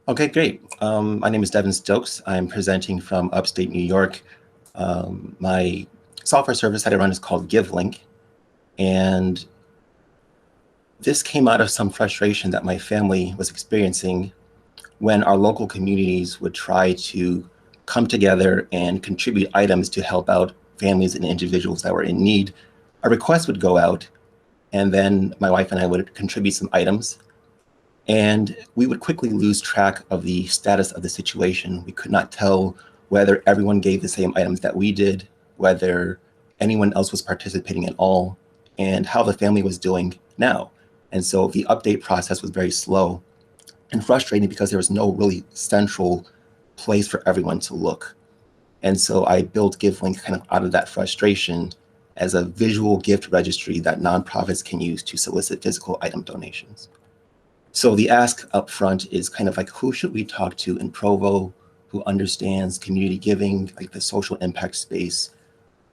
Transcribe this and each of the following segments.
Okay, great. My name is Devin Stokes. I'm presenting from upstate New York. My software service that I run is called GyvLink. And this came out of some frustration that my family was experiencing when our local communities would try to come together and contribute items to help out families and individuals that were in need. A request would go out, and then my wife and I would contribute some items. And we would quickly lose track of the status of the situation. We could not tell whether everyone gave the same items that we did, whether anyone else was participating at all, and how the family was doing now. And so the update process was very slow and frustrating because there was no really central place for everyone to look. And so I built GyvLink kind of out of that frustration as a visual gift registry that nonprofits can use to solicit physical item donations. So the ask up front is kind of like, who should we talk to in Provo who understands community giving, like the social impact space,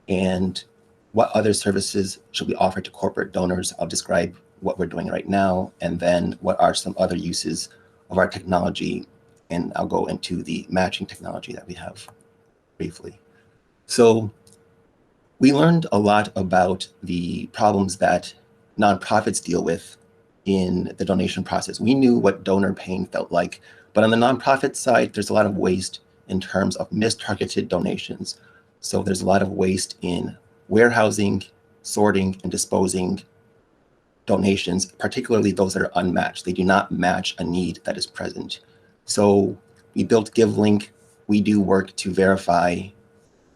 and what other services should we offer to corporate donors? I'll describe what we're doing right now, and then what are some other uses of our technology, and I'll go into the matching technology that we have briefly. So we learned a lot about the problems that nonprofits deal with in the donation process. We knew what donor pain felt like, but on the nonprofit side, there's a lot of waste in terms of mistargeted donations. So there's a lot of waste in warehousing, sorting, and disposing donations, particularly those that are unmatched. They do not match a need that is present. So we built GyvLink. We do work to verify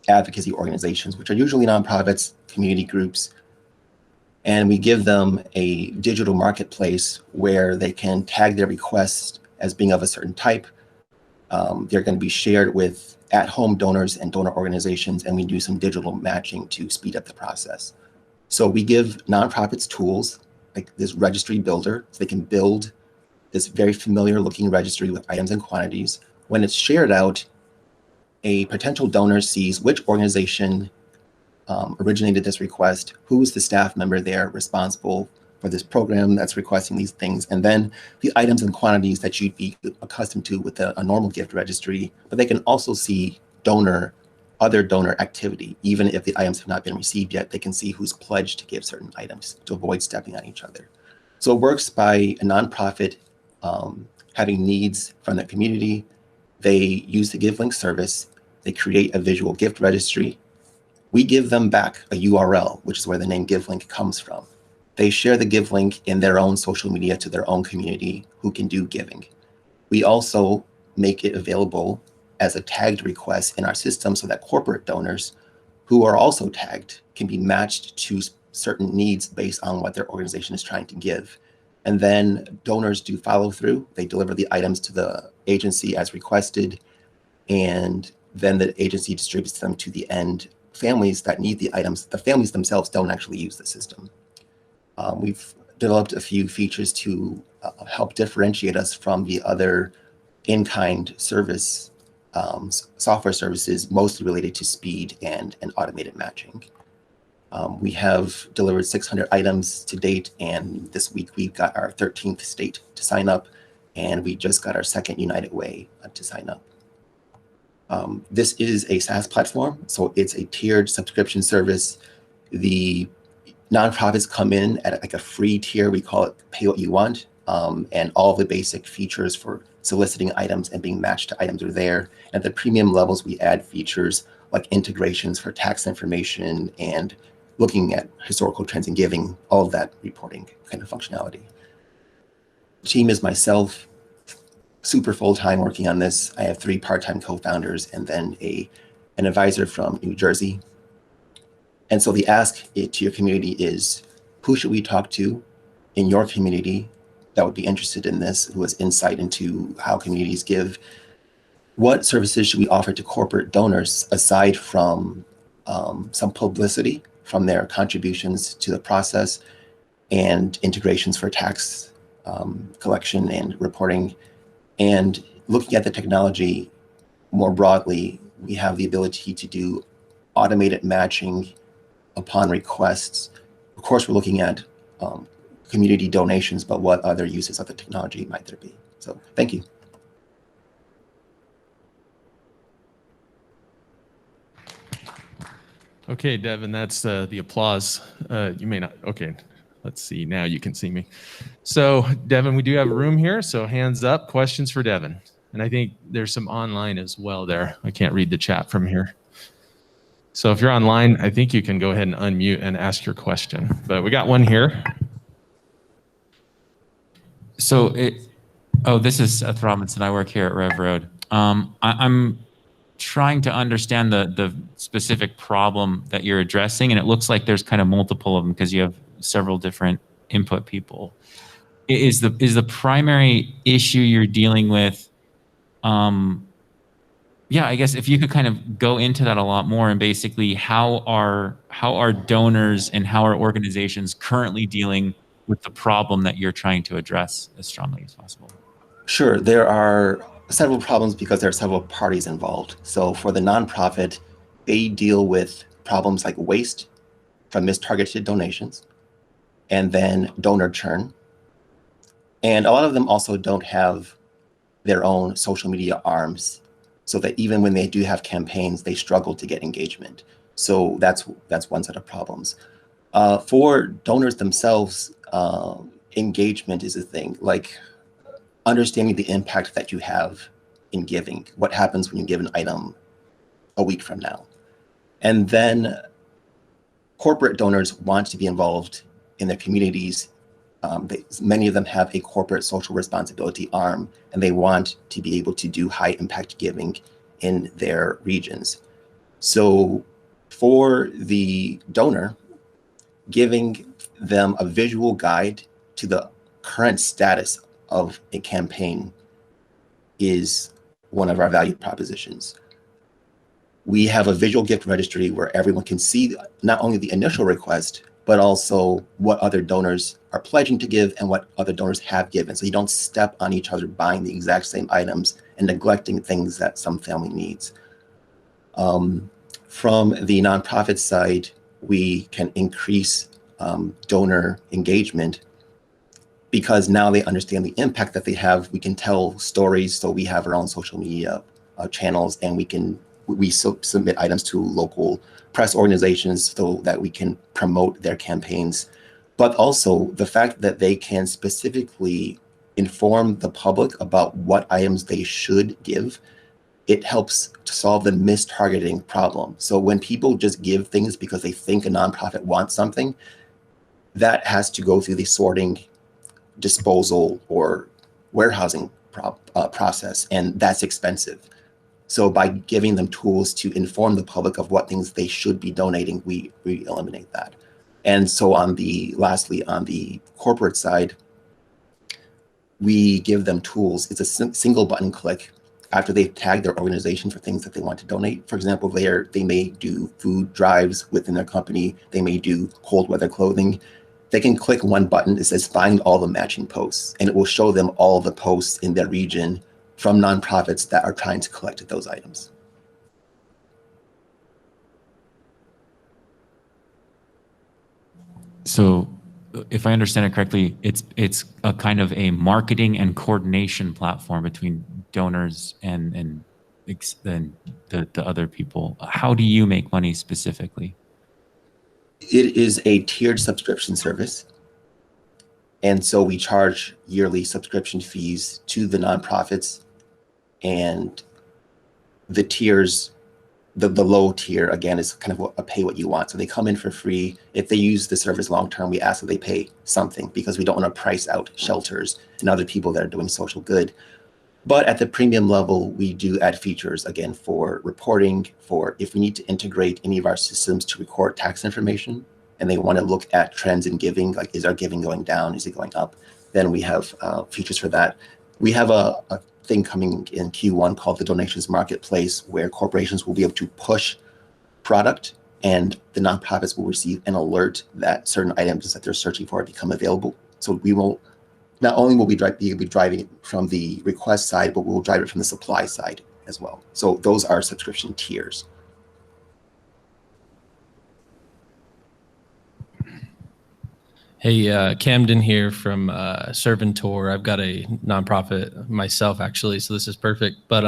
advocacy organizations, which are usually nonprofits, community groups, and we give them a digital marketplace where they can tag their requests as being of a certain type. They're going to be shared with at-home donors and donor organizations, and we do some digital matching to speed up the process. So we give nonprofits tools like this Registry Builder, so they can build this very familiar looking registry with items and quantities. When it's shared out, a potential donor sees which organization originated this request, who is the staff member there responsible for this program that's requesting these things, and then the items and quantities that you'd be accustomed to with a normal gift registry. But they can also see other donor activity. Even if the items have not been received yet, they can see who's pledged to give certain items to avoid stepping on each other. So it works by a nonprofit having needs from the community. They use the GyvLink service. They create a visual gift registry. We give them back a URL, which is where the name GyvLink comes from. They share the GyvLink in their own social media to their own community who can do giving. We also make it available as a tagged request in our system so that corporate donors who are also tagged can be matched to certain needs based on what their organization is trying to give. And then donors do follow through. They deliver the items to the agency as requested, and then the agency distributes them to the end families that need the items. The families themselves don't actually use the system. We've developed a few features to help differentiate us from the other in-kind service software services, mostly related to speed and automated matching. We have delivered 600 items to date, and this week we've got our 13th state to sign up, and we just got our second United Way to sign up. This is a SaaS platform, so it's a tiered subscription service. The nonprofits come in at like a free tier. We call it Pay What You Want, and all the basic features for soliciting items and being matched to items are there. At the premium levels, we add features like integrations for tax information and looking at historical trends in giving, all of that reporting kind of functionality. The team is myself, super full-time working on this. I have 3 part-time co-founders and then an advisor from New Jersey. And so the ask to your community is, who should we talk to in your community that would be interested in this, who has insight into how communities give? What services should we offer to corporate donors aside from some publicity from their contributions to the process and integrations for tax collection and reporting? And looking at the technology more broadly, we have the ability to do automated matching upon requests. Of course, we're looking at community donations, but what other uses of the technology might there be? So thank you. Okay, Devin, that's the applause. You may not. Okay, let's see. Now you can see me. So, Devin, we do have room here. So, hands up. Questions for Devin. And I think there's some online as well there. I can't read the chat from here. So, if you're online, I think you can go ahead and unmute and ask your question. But we got one here. So, this is Seth Robinson. I work here at RevRoad. I'm trying to understand the specific problem that you're addressing, and it looks like there's kind of multiple of them because you have several different input people. Is the primary issue you're dealing with? Yeah, I guess if you could kind of go into that a lot more, and basically how are donors and how are organizations currently dealing with the problem that you're trying to address as strongly as possible? Sure, there are several problems because there are several parties involved. So for the nonprofit, they deal with problems like waste from mistargeted donations, and then donor churn. And a lot of them also don't have their own social media arms, so that even when they do have campaigns, they struggle to get engagement. So that's one set of problems. For donors themselves, engagement is a thing. Like understanding the impact that you have in giving, what happens when you give an item a week from now. And then corporate donors want to be involved in their communities. Many of them have a corporate social responsibility arm, and they want to be able to do high impact giving in their regions. So for the donor, giving them a visual guide to the current status of a campaign is one of our value propositions. We have a visual gift registry where everyone can see not only the initial request, but also what other donors are pledging to give and what other donors have given. So you don't step on each other buying the exact same items and neglecting things that some family needs. From the nonprofit side, we can increase donor engagement because now they understand the impact that they have. We can tell stories, so we have our own social media channels, and we submit items to local press organizations so that we can promote their campaigns. But also the fact that they can specifically inform the public about what items they should give, it helps to solve the mistargeting problem. So when people just give things because they think a nonprofit wants something, that has to go through the sorting, disposal, or warehousing process, and that's expensive. So by giving them tools to inform the public of what things they should be donating, we eliminate that. And so lastly, on the corporate side, we give them tools. It's a single button click after they've tagged their organization for things that they want to donate. For example, they may do food drives within their company. They may do cold weather clothing. They can click one button. It says find all the matching posts, and it will show them all the posts in their region from nonprofits that are trying to collect those items. So if I understand it correctly, it's a kind of a marketing and coordination platform between donors and the other people. How do you make money specifically? It is a tiered subscription service. And so we charge yearly subscription fees to the nonprofits, and the tiers, the low tier, again, is kind of a pay what you want. So they come in for free. If they use the service long-term, we ask that they pay something because we don't want to price out shelters and other people that are doing social good. But at the premium level, we do add features, again, for reporting, for if we need to integrate any of our systems to record tax information, and they want to look at trends in giving, like is our giving going down, is it going up, then we have features for that. We have a thing coming in Q1 called the Donations Marketplace, where corporations will be able to push product and the nonprofits will receive an alert that certain items that they're searching for become available. So we will, not only will we be driving it from the request side, but we'll drive it from the supply side as well. So those are subscription tiers. Hey, Camden here from Servantor. I've got a nonprofit myself, actually, so this is perfect. But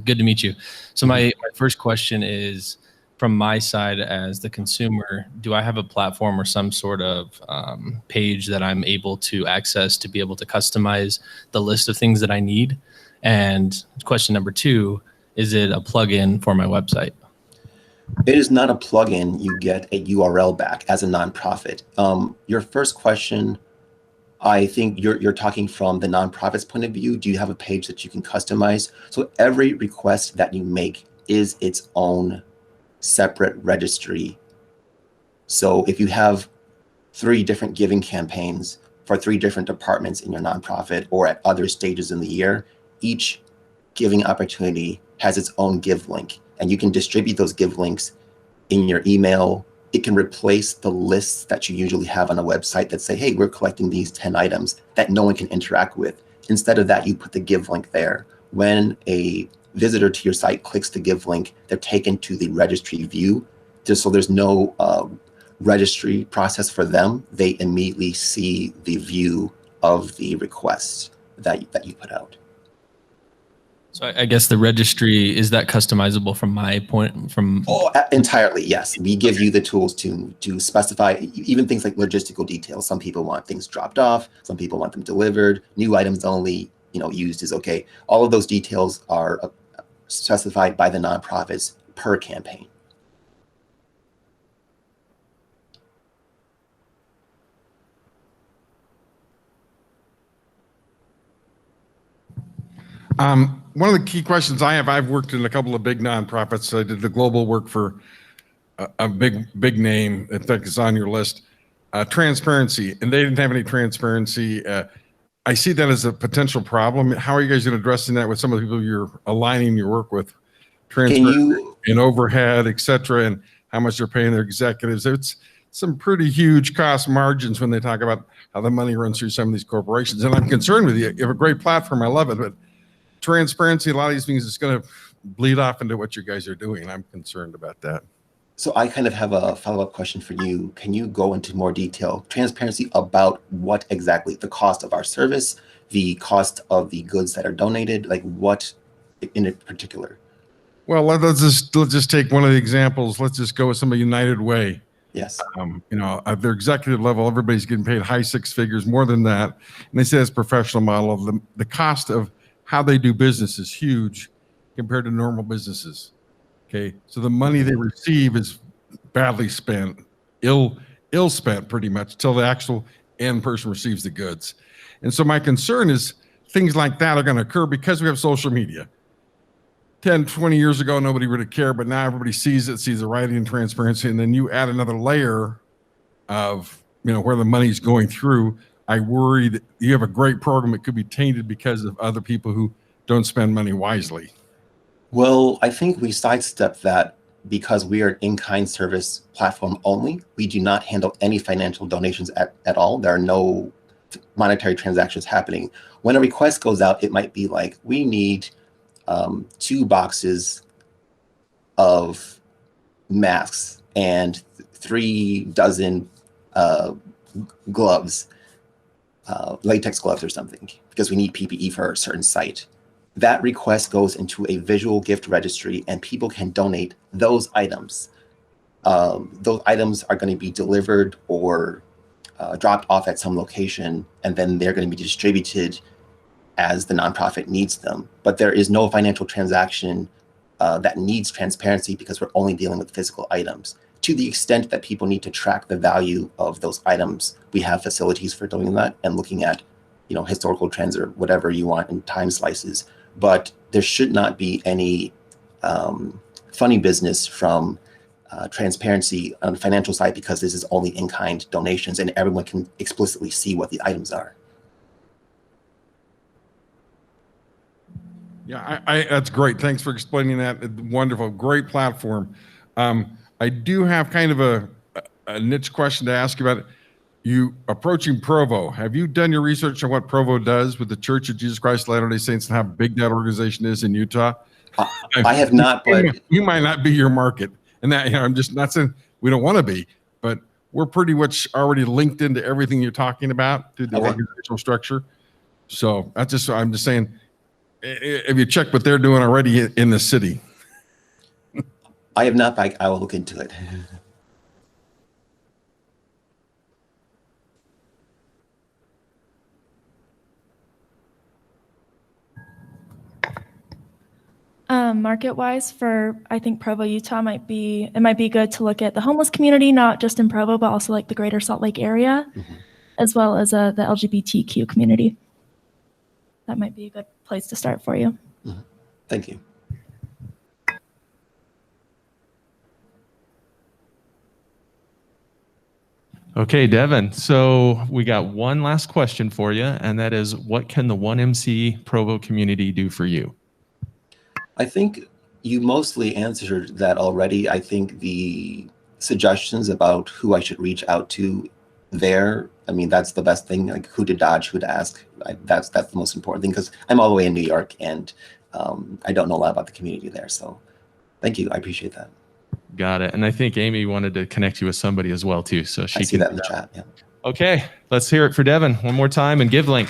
good to meet you. So my first question is, from my side as the consumer, do I have a platform or some sort of page that I'm able to access to be able to customize the list of things that I need? And question number two, is it a plugin for my website? It is not a plugin. You get a URL back as a nonprofit. Your first question, I think you're talking from the nonprofit's point of view. Do you have a page that you can customize? So every request that you make is its own separate registry. So if you have 3 different giving campaigns for 3 different departments in your nonprofit or at other stages in the year, each giving opportunity has its own GyvLink, and you can distribute those GyvLinks in your email. It can replace the lists that you usually have on a website that say, hey, we're collecting these 10 items that no one can interact with. Instead of that, you put the GyvLink there. When a visitor to your site clicks the GyvLink, they're taken to the registry view. Just so there's no registry process for them, they immediately see the view of the request that you put out. So I guess the registry, is that customizable from my point from? Oh, entirely, yes. We give you the tools to specify even things like logistical details. Some people want things dropped off, some people want them delivered, new items only, used is okay. All of those details are specified by the nonprofits per campaign. One of the key questions I have, I've worked in a couple of big nonprofits. I did the global work for a big name. In fact, it's on your list. Transparency, and they didn't have any transparency. I see that as a potential problem. How are you guys going to addressing that with some of the people you're aligning your work with? Transparency and overhead, et cetera, and how much they're paying their executives. It's some pretty huge cost margins when they talk about how the money runs through some of these corporations. And I'm concerned with you. You have a great platform. I love it, but transparency, a lot of these things is going to bleed off into what you guys are doing. I'm concerned about that. So I kind of have a follow-up question for you. Can you go into more detail? Transparency about what exactly? The cost of our service, the cost of the goods that are donated, like what in particular? Well, let's just take one of the examples. Let's just go with some of United Way. Yes. At their executive level, everybody's getting paid high 6 figures, more than that. And they say it's a professional model. The cost of how they do business is huge compared to normal businesses. Okay, so the money they receive is badly spent, ill spent pretty much till the actual end person receives the goods. And so my concern is things like that are going to occur because we have social media. 10, 20 years ago, nobody really cared, but now everybody sees it, sees the writing and transparency, and then you add another layer of where the money's going through. I worry that you have a great program that could be tainted because of other people who don't spend money wisely. Well, I think we sidestep that because we are an in-kind service platform only. We do not handle any financial donations at all. There are no monetary transactions happening. When a request goes out, it might be like, we need 2 boxes of masks and 3 dozen gloves, latex gloves or something, because we need PPE for a certain site. That request goes into a visual gift registry and people can donate those items. Those items are going to be delivered or dropped off at some location, and then they're going to be distributed as the nonprofit needs them. But there is no financial transaction that needs transparency because we're only dealing with physical items. To the extent that people need to track the value of those items, we have facilities for doing that and looking at historical trends or whatever you want in time slices. But there should not be any funny business from transparency on the financial side because this is only in-kind donations and everyone can explicitly see what the items are. Yeah, that's great. Thanks for explaining that. Wonderful, great platform. I do have kind of a niche question to ask you about it. You approaching Provo. Have you done your research on what Provo does with the Church of Jesus Christ of Latter-day Saints and how big that organization is in Utah? I have not, but you might not be your market. And that, I'm just not saying we don't want to be, but we're pretty much already linked into everything you're talking about through the organizational structure. So I'm just saying, if you check what they're doing already in the city. I have not, but I will look into it. Market-wise, for I think Provo, Utah might be good to look at the homeless community, not just in Provo, but also like the greater Salt Lake area, as well as the LGBTQ community. That might be a good place to start for you. Thank you. Okay, Devin. So we got one last question for you, and that is, what can the 1MC Provo community do for you? I think you mostly answered that already. I think the suggestions about who I should reach out to there, I mean, that's the best thing, like who to dodge, who to ask. That's the most important thing, because I'm all the way in New York, and I don't know a lot about the community there. So thank you. I appreciate that. Got it. And I think Amy wanted to connect you with somebody as well, too. So she I see can that in the chat. Yeah. Okay, let's hear it for Devin one more time and GyvLink.